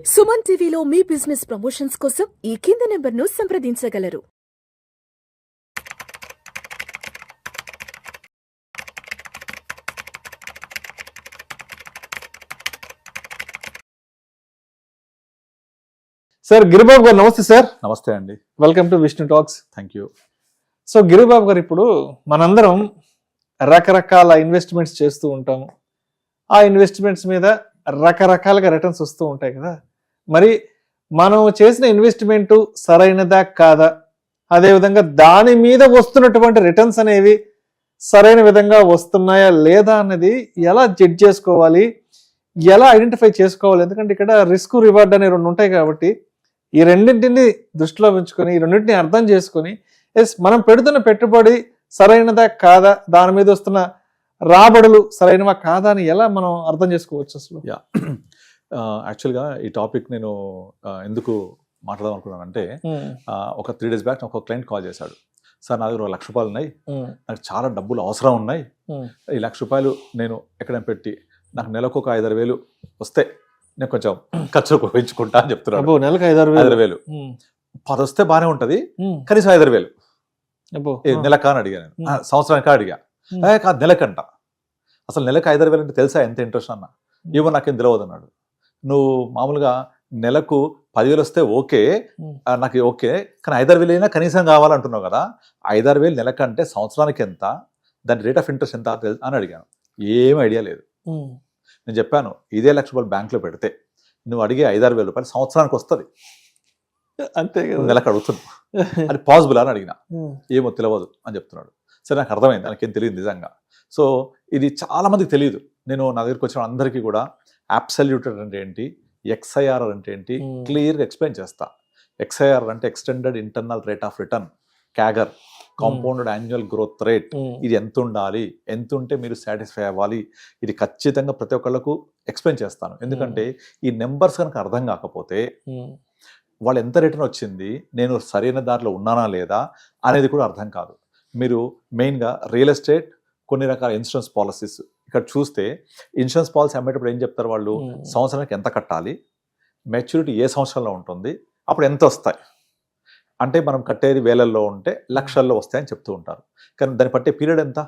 సుమన్ టీవీలో మీ business promotions కోసం ఈ కింది నెంబర్ను సంప్రదించగలరు. సార్ గిరిబాబు గారు నమస్తే సార్. నమస్తే అండి. Welcome to Vishnu talks. Thank you. So Giribabu గారు, ఇప్పుడు మనందరం రకరకాల ఇన్వెస్ట్మెంట్స్ చేస్తూ ఉంటాము. ఆ ఇన్వెస్ట్మెంట్స్ మీద రకరకాలుగా రిటర్న్స్ వస్తూ ఉంటాయి కదా. మరి మనం చేసిన ఇన్వెస్ట్మెంట్ సరైనదా కాదా, అదేవిధంగా దాని మీద వస్తున్నటువంటి రిటర్న్స్ అనేవి సరైన విధంగా వస్తున్నాయా లేదా అన్నది ఎలా జడ్జ్ చేసుకోవాలి, ఎలా ఐడెంటిఫై చేసుకోవాలి? ఎందుకంటే ఇక్కడ రిస్క్ రివార్డ్ అనే రెండు ఉంటాయి కాబట్టి ఈ రెండింటిని దృష్టిలో ఉంచుకొని, ఈ రెండింటిని అర్థం చేసుకొని, మనం పెడుతున్న పెట్టుబడి సరైనదా కాదా, దాని మీద వస్తున్న రాబడులు సరైనవా కాదా అని ఎలా మనం అర్థం చేసుకోవచ్చు అసలు? యాక్చువల్గా ఈ టాపిక్ నేను ఎందుకు మాట్లాడదాం అనుకున్నానంటే, ఒక 3 days బ్యాక్ ఒక క్లయింట్ కాల్ చేశాడు. సార్, నా దగ్గర ₹1,00,000 ఉన్నాయి, నాకు చాలా డబ్బులు అవసరం ఉన్నాయి, ఈ ₹1,00,000 నేను ఎక్కడైనా పెట్టి నాకు నెలకు ఒక 5-6 వేలు వస్తే నేను కొంచెం ఖర్చు పెంచుకుంటా అని చెప్తున్నాడు. నెలకు 5-6 వేలు 10 వస్తే బాగానే ఉంటది, కనీసం 5-6 వేలు నెలకా అని అడిగా. నేను సంవత్సరానికి అడిగా. కాదు, నెలకంట. అసలు నెలకు 5-6 వేలు అంటే తెలుసా ఎంత ఇంట్రెస్ట్ అన్న? ఏమో నాకేం తెలియదు అన్నాడు. నువ్వు మామూలుగా నెలకు 10,000 వస్తే ఓకే, నాకు ఓకే, కానీ 5-6 వేలు అయినా కనీసం కావాలంటున్నావు కదా. 5-6 వేలు నెలకంటే సంవత్సరానికి ఎంత, దాని రేట్ ఆఫ్ ఇంట్రెస్ట్ ఎంత అని అడిగాను. ఏం ఐడియా లేదు. నేను చెప్పాను, ఇదే ₹1,00,000 బ్యాంకులో పెడితే నువ్వు అడిగే 5-6 వేల రూపాయలు సంవత్సరానికి వస్తుంది, అంతే కదా. నెలకు అడుగుతున్నావు, అది పాసిబుల్ అని అడిగిన. ఏమో తెలియదు అని చెప్తున్నాడు. సరే, నాకు అర్థమైంది, నాకేం తెలియదు నిజంగా. సో ఇది చాలా మందికి తెలియదు. నేను నా దగ్గరికి వచ్చిన అందరికీ కూడా అబ్సల్యూట్ అంటే ఏంటి, ఎక్స్ఐఆర్ఆర్ అంటే ఏంటి క్లియర్గా ఎక్స్ప్లెయిన్ చేస్తా. ఎక్స్ఐఆర్ఆర్ అంటే extended internal rate of return, CAGR, compounded annual growth rate. ఇది ఎంత ఉండాలి, ఎంత ఉంటే మీరు సాటిస్ఫై అవ్వాలి, ఇది ఖచ్చితంగా ప్రతి ఒక్కళ్ళకు ఎక్స్ప్లెయిన్ చేస్తాను. ఎందుకంటే ఈ నెంబర్స్ కనుక అర్థం కాకపోతే వాళ్ళు ఎంత రిటర్న్ వచ్చింది, నేను సరైన దారిలో ఉన్నానా లేదా అనేది కూడా అర్థం కాదు. మీరు మెయిన్గా రియల్ ఎస్టేట్, కొన్ని రకాల ఇన్సూరెన్స్ పాలసీస్ ఇక్కడ చూస్తే, ఇన్సూరెన్స్ పాలసీ అమ్మేటప్పుడు ఏం చెప్తారు వాళ్ళు, సంవత్సరానికి ఎంత కట్టాలి, మెచ్యూరిటీ ఏ సంవత్సరంలో ఉంటుంది, అప్పుడు ఎంత వస్తాయి అంటే మనం కట్టేది వేలల్లో ఉంటే లక్షల్లో వస్తాయని చెప్తూ ఉంటారు. కానీ దాన్ని పట్టే పీరియడ్ ఎంత,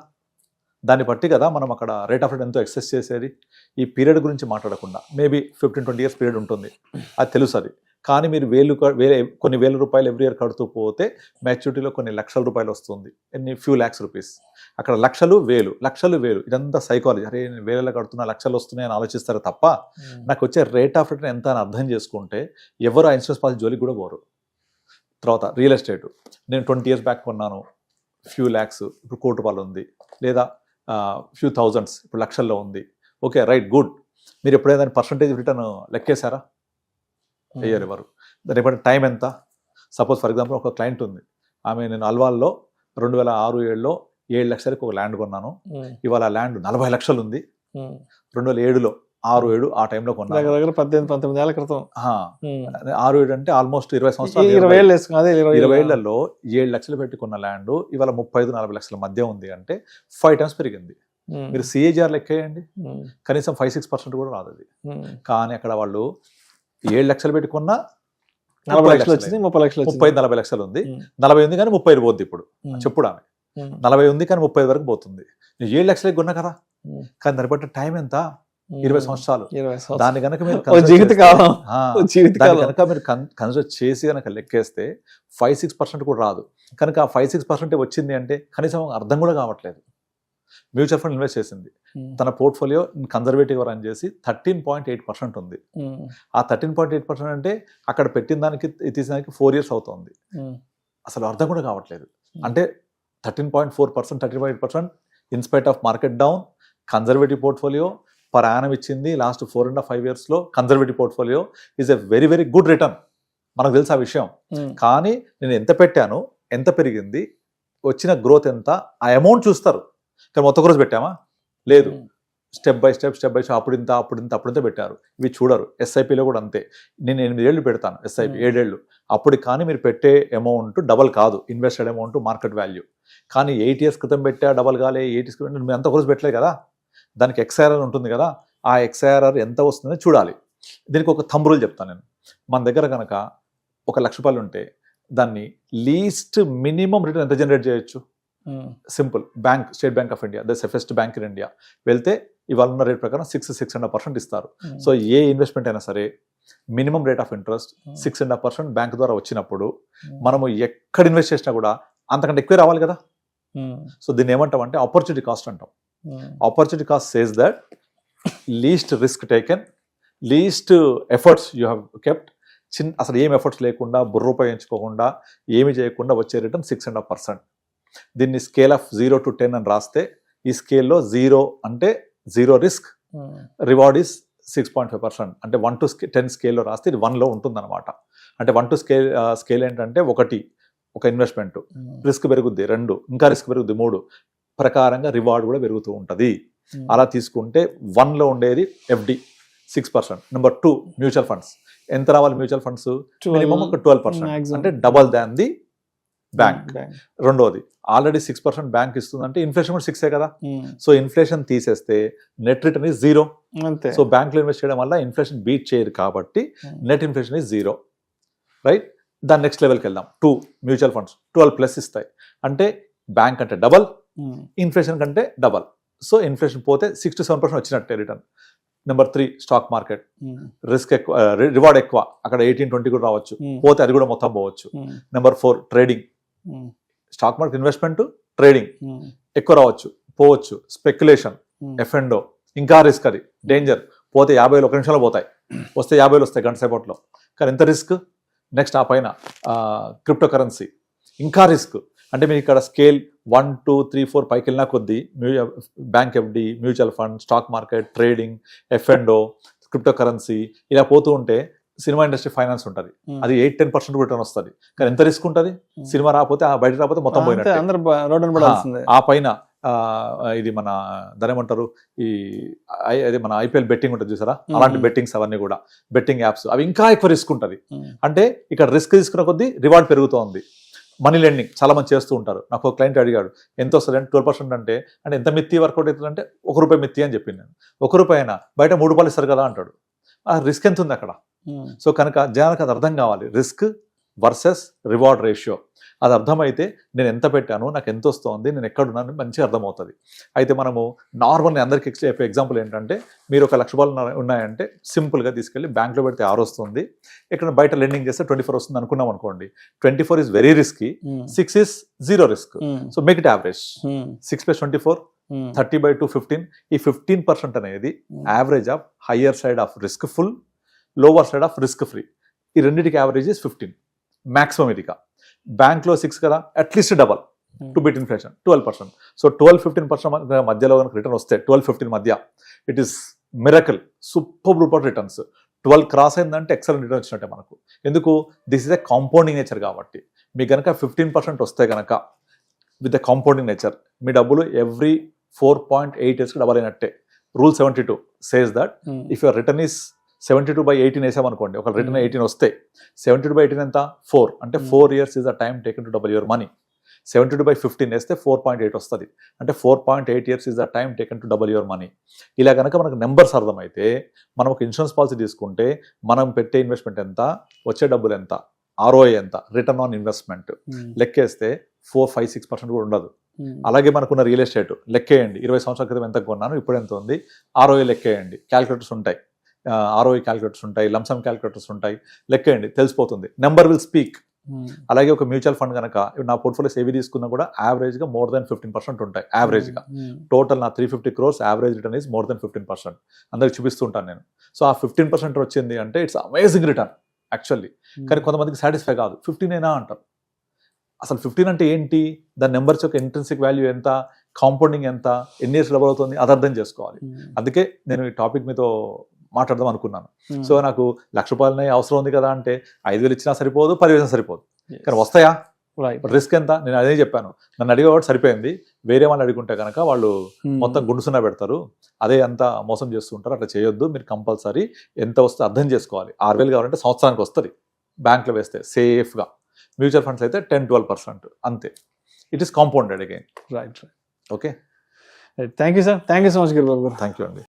దాన్ని బట్టి కదా మనం అక్కడ రేట్ ఆఫ్ రిటర్న్ ఎంతో ఎక్సెస్ చేసేది. ఈ పీరియడ్ గురించి మాట్లాడకుండా మేబీ 15-20 years పీరియడ్ ఉంటుంది, అది తెలుసు. అది కానీ మీరు కొన్ని వేల రూపాయలు ఎవ్రీ ఇయర్ కడుతూ పోతే మెచ్యూరిటీలో కొన్ని లక్షల రూపాయలు వస్తుంది. Few lakhs rupees. అక్కడ లక్షలు వేలు ఇదంతా సైకాలజీ. అరే, నేను వేలలో కడుతున్నా, లక్షలు వస్తున్నాయని ఆలోచిస్తారు తప్ప నాకు వచ్చే రేట్ ఆఫ్ రిటర్న్ ఎంత అని అర్థం చేసుకుంటే ఎవరు ఆ ఇన్సూరెన్స్ పాలసీ జోలికి కూడా పోరు. తర్వాత రియల్ ఎస్టేట్, నేను 20 years బ్యాక్ కొన్నాను, ఫ్యూ lakhs, ఇప్పుడు ₹1,00,000 ఉంది, లేదా ఫ్యూ thousands ఇప్పుడు లక్షల్లో ఉంది. Okay, right, good. మీరు ఎప్పుడైనా దాని పర్సంటేజ్ రిటర్న్ లెక్కేశారా? అయ్యారు ఎవరు? దాని ఎప్పుడైనా టైం ఎంత? సపోజ్ ఫర్ ఎగ్జాంపుల్ ఒక క్లయింట్ ఉంది, ఆమె నేను అల్వాల్లో 2006-07లో 7 లక్షలకి ఒక ల్యాండ్ కొన్నాను, ఇవాళ ల్యాండ్ 40 లక్షలు ఉంది. 2007లో 6-7 ఆ టైంలో కొన్నాను, దగ్గర 18-19 ఏళ్ల క్రితం. 6-7 అంటే ఆల్మోస్ట్ 20 సంవత్సరాలు. 20 ఏళ్లలో 7 లక్షలు పెట్టి కొన్న ల్యాండ్ ఇవాళ 35-40 లక్షల మధ్య ఉంది అంటే 5 times పెరిగింది. మీరు CAGR లెక్కేయండి, కనీసం 5-6% కూడా రాదు అది. కానీ అక్కడ వాళ్ళు 7 లక్షలు పెట్టి కొన్నా 40 లక్షలు వచ్చింది, 30 లక్షలు, 30-40 లక్షలు ఉంది. 40 ఉంది కానీ 30 పోద్ది. ఇప్పుడు చెప్పుడు ఆమె 40 ఉంది కానీ 30 వరకు పోతుంది. 7 లక్షలకి కొన్నా కదా, కానీ దాన్ని బట్టి టైం ఎంత, 20 సంవత్సరాలు. దాన్ని కనుక మీరు కన్సిడర్ చేసి కనుక లెక్కేస్తే 5-6% కూడా రాదు. కనుక ఆ 5-6% వచ్చింది అంటే కనీసం అర్థం కూడా కావట్లేదు. మ్యూచువల్ ఫండ్ ఇన్వెస్ట్ చేసింది, తన పోర్ట్ఫోలియో కన్జర్వేటివ్ రన్ చేసి 13.8% ఉంది. ఆ 13.8% అంటే అక్కడ పెట్టిన దానికి తీసేదానికి 4 years అవుతుంది. అసలు అర్థం కూడా కావట్లేదు. అంటే 13.4%, 13.8% in spite of market down, conservative portfolio per annum ఇచ్చింది. లాస్ట్ 4.5 yearsలో conservative portfolio is a very very good return. మనకు తెలుసు ఆ విషయం. కానీ నేను ఎంత పెట్టాను, ఎంత పెరిగింది, వచ్చిన గ్రోత్ ఎంత, ఆ అమౌంట్ చూస్తారు. కానీ మొత్తం రోజు పెట్టామా? లేదు. స్టెప్ బై స్టెప్ అప్పుడింత పెట్టారు. ఇవి చూడరు. SIPలో కూడా అంతే. నేను 8 ఏళ్ళు పెడతాను SIP, 7 ఏళ్ళు. అప్పుడు కానీ మీరు పెట్టే అమౌంట్ డబల్ కాదు, ఇన్వెస్టెడ్ అమౌంట్ మార్కెట్ వాల్యూ. కానీ 8 years క్రితం పెట్టా డబల్ కాలే, 8 years మీరు అంత రోజు పెట్టలేదు కదా, దానికి XIRR ఉంటుంది కదా, ఆ XIRR ఎంత వస్తుందో చూడాలి. దీనికి ఒక థంబ్ రూల్ చెప్తాను నేను. మన దగ్గర కనుక ₹1,00,000 ఉంటే దాన్ని లీస్ట్ మినిమం రిటర్న్ ఎంత జనరేట్ చేయొచ్చు? Simple. Bank, state bank of India, the safest bank in India వెళ్తే ఇవాళ ఉన్న రేట్ ప్రకారం 6.5% ఇస్తారు. సో ఏ ఇన్వెస్ట్మెంట్ అయినా సరే minimum rate of interest 6.5% bank ద్వారా వచ్చినప్పుడు మనము ఎక్కడ ఇన్వెస్ట్ చేసినా కూడా అంతకంటే ఎక్కువ రావాలి కదా. సో దీన్ని ఏమంటాం అంటే ఆపర్చునిటీ కాస్ట్ అంటాం. Opportunity cost says that least risk taken, least efforts you have kept. అసలు ఏం ఎఫర్ట్స్ లేకుండా, బుర్ర ఉపయోగించుకోకుండా, ఏమి చేయకుండా వచ్చే రిటర్న్ 6.5%. దీన్ని స్కేల్ ఆఫ్ 0 to 10 అని రాస్తే ఈ స్కేల్లో 0 అంటే 0 రిస్క్, రివార్డ్ ఈస్ 6.5%. అంటే 1 to 10 స్కేల్లో రాస్తే ఇది 1లో ఉంటుంది అనమాట. అంటే 1 to స్కేల్ ఏంటంటే 1 ఒక ఇన్వెస్ట్మెంట్, రిస్క్ పెరుగుద్ది 2, ఇంకా రిస్క్ పెరుగుద్ది 3 ప్రకారంగా రివార్డ్ కూడా పెరుగుతూ ఉంటుంది. అలా తీసుకుంటే 1లో ఉండేది FD 6%. Number 2 mutual funds. ఎంత రావాలి మ్యూచువల్ ఫండ్స్? మినిమం ఒక 12%, అంటే డబల్ దాన్ ది బ్యాంక్. రెండోది ఆల్రెడీ 6% బ్యాంక్ ఇస్తుంది అంటే ఇన్ఫ్లేషన్ కూడా 6 కదా. సో ఇన్ఫ్లేషన్ తీసేస్తే net return is 0. So bank లో ఇన్వెస్ట్ చేయడం వల్ల ఇన్ఫ్లేషన్ బీట్ చేయరు కాబట్టి నెట్ ఇన్ఫ్లేషన్ ఇస్ 0, రైట్. దాని నెక్స్ట్ లెవెల్కి వెళ్దాం. 2 మ్యూచువల్ ఫండ్స్ 12+ ఇస్తాయి, అంటే బ్యాంక్ అంటే డబల్, ఇన్ఫ్లేషన్ కంటే డబల్. సో ఇన్ఫ్లేషన్ పోతే 6 to 7% వచ్చినట్టే return. Number 3 stock market. Risk ఎక్కువ, రివార్డ్ ఎక్కువ, అక్కడ 18-20 కూడా రావచ్చు, పోతే అది కూడా మొత్తం పోవచ్చు. Number 4 trading. Stock market investment, trading ఎక్కువ రావచ్చు, పోవచ్చు. స్పెక్యులేషన్, F&O ఇంకా రిస్క్, అది డేంజర్. పోతే 50 1 నిమిషంలో పోతాయి, వస్తే 50 వస్తాయి గంట సేపట్లో, కానీ ఎంత రిస్క్. నెక్స్ట్ ఆ పైన క్రిప్టో కరెన్సీ, ఇంకా రిస్క్. అంటే మీరు ఇక్కడ స్కేల్ 1, 2, 3, 4 పైకి వెళ్ళినా కొద్దీ bank FD, mutual fund, stock market, trading, F&O, crypto currency ఇలా పోతూ ఉంటే సినిమా ఇండస్ట్రీ, ఫైనాన్స్ ఉంటుంది, అది 8-10% రిటర్న్ వస్తుంది. కానీ ఎంత రిస్క్ ఉంటుంది? సినిమా రాకపోతే, బయట రాకపోతే మొత్తం పోయినట్టు. ఆ పైన ఇది మన దాని ఏమంటారు, అది మన IPL బెట్టింగ్ ఉంటుంది చూసారా, అలాంటి బెట్టింగ్స్ అవన్నీ కూడా, బెట్టింగ్ యాప్స్, అవి ఇంకా ఎక్కువ రిస్క్ ఉంటుంది. అంటే ఇక్కడ రిస్క్ తీసుకున్న కొద్దీ రివార్డ్ పెరుగుతోంది. మనీ లెండింగ్ చాలా మంది చేస్తూ ఉంటారు. నాకు ఒక క్లయింట్ అడిగాడు ఎంత వస్తుంది అంటే 12% అంటే ఎంత మిత్తి వర్కౌట్ అవుతుందంటే ₹1 మిత్తి అని చెప్పింది నేను. ₹1 అయినా బయట ₹3 ఇస్తారు కదా అంటాడు. ఆ రిస్క్ ఎంత ఉంది అక్కడ? సో కనుక జనానికి అది అర్థం కావాలి, రిస్క్ వర్సెస్ రివార్డ్ రేషియో. అది అర్థమైతే నేను ఎంత పెట్టాను, నాకు ఎంత వస్తుంది, నేను ఎక్కడున్నాను మంచిగా అర్థమవుతుంది. అయితే మనము నార్మల్గా అందరికీ చెప్పే ఎగ్జాంపుల్ ఏంటంటే, మీరు ₹1,00,000 ఉన్నాయంటే సింపుల్గా తీసుకెళ్ళి బ్యాంక్లో పెడితే 6 వస్తుంది, ఇక్కడ బయట లెండింగ్ చేస్తే 24 వస్తుంది అనుకున్నాం అనుకోండి. 24 is very risky, 6 is 0 risk. So make it average. 6 + 24 30/2 15. ఈ 15% అనేది average of higher side of risk full, lower side of risk free. ఈ రెండింటికి యావరేజ్ ఇస్ 15 మ్యాక్సిమం. ఇదిగా బ్యాంక్లో 6 కదా, at least double two beat inflation 12%. So 12-15% మధ్యలో కనుక రిటర్న్ వస్తే 12-15 మధ్య, it is miracle, super duper returns. 12 cross అయిందంటే ఎక్సలెంట్ రిటర్న్ వచ్చినట్టే మనకు. ఎందుకు? This is a compounding nature కాబట్టి. మీకు కనుక 15% వస్తే కనుక విత్ ద కాంపౌండింగ్ నేచర్, మీ డబ్బులు ఎవ్రీ 4.8 yearsకి డబల్ అయినట్టే. Rule 72 says that if your return is 72/18 వేసామనుకోండి, ఒక రిటర్న్ 18 వస్తే 72/18 ఎంత? 4. అంటే 4 years is the time taken to double your money. 72/15 వేస్తే 4.8 వస్తుంది, అంటే 4.8 years is the time taken to double your money. ఇలా కనుక మనకు నెంబర్స్ అర్థమైతే, మనం ఒక ఇన్సూరెన్స్ పాలసీ తీసుకుంటే మనం పెట్టే ఇన్వెస్ట్మెంట్ ఎంత, వచ్చే డబ్బులు ఎంత, ROI ఎంత, రిటర్న్ ఆన్ ఇన్వెస్ట్మెంట్ లెక్కేస్తే 4-5-6% కూడా ఉండదు. అలాగే మనకున్న రియల్ ఎస్టేట్ లెక్కేయండి, 20 సంవత్సరాల క్రితం ఎంత కొన్నాను, ఇప్పుడు ఎంత ఉంది, ROI లెక్కేయండి. క్యాలిక్యులేటర్స్ ఉంటాయి, ROI క్యాలిక్యులేటర్స్ ఉంటాయి, లంసమ్ క్యాలిక్యులేటర్స్ ఉంటాయి, లెక్కేయండి, తెలిసిపోతుంది. Number will speak. అలాగే ఒక మ్యూచువల్ ఫండ్ కనుక నా పోర్ట్ఫోలియోస్ ఏవి తీసుకున్నా కూడా యావరేజ్గా more than 15% ఉంటాయి. యావరేజ్గా టోటల్ నా 350 crores average return is more than 15%. అందరికి చూపిస్తుంటాను నేను. సో ఆ 15% వచ్చింది అంటే ఇట్స్ అమేజింగ్ రిటర్న్ యాక్చువల్లీ. కానీ కొంతమందికి సాటిస్ఫై కాదు, 15 అయినా అంటారు. అసలు 15 అంటే ఏంటి, దాని నెంబర్స్ యొక్క ఇంట్రెన్సిక్ వాల్యూ ఎంత, కాంపౌండింగ్ ఎంత, ఎన్ని ఇయర్స్ డబుల్ అవుతుంది, అది అర్థం చేసుకోవాలి. అందుకే నేను ఈ టాపిక్ మీతో మాట్లాడదాం అనుకున్నాను. సో నాకు ₹1,00,000 అవసరం ఉంది కదా అంటే 5,000 ఇచ్చినా సరిపోదు, 10,000 సరిపోదు, కానీ వస్తాయా? రిస్క్ ఎంత? నేను అదే చెప్పాను. నన్ను అడిగేవాడు సరిపోయింది, వేరే వాళ్ళు అడుగుంటే కనుక వాళ్ళు మొత్తం గుండుసున్నా పెడతారు, అదే అంతా మోసం చేస్తుంటారు. అట్లా చేయొద్దు. మీరు కంపల్సరీ ఎంత వస్తే అర్థం చేసుకోవాలి. 6,000 కావాలంటే సంవత్సరానికి వస్తుంది బ్యాంక్లో వేస్తే సేఫ్గా. మ్యూచువల్ ఫండ్స్ అయితే 10-12% అంతే. It is compounded again. Right. Okay, thank you sir. Thank you so much Giribabu garu. Thank you అండి.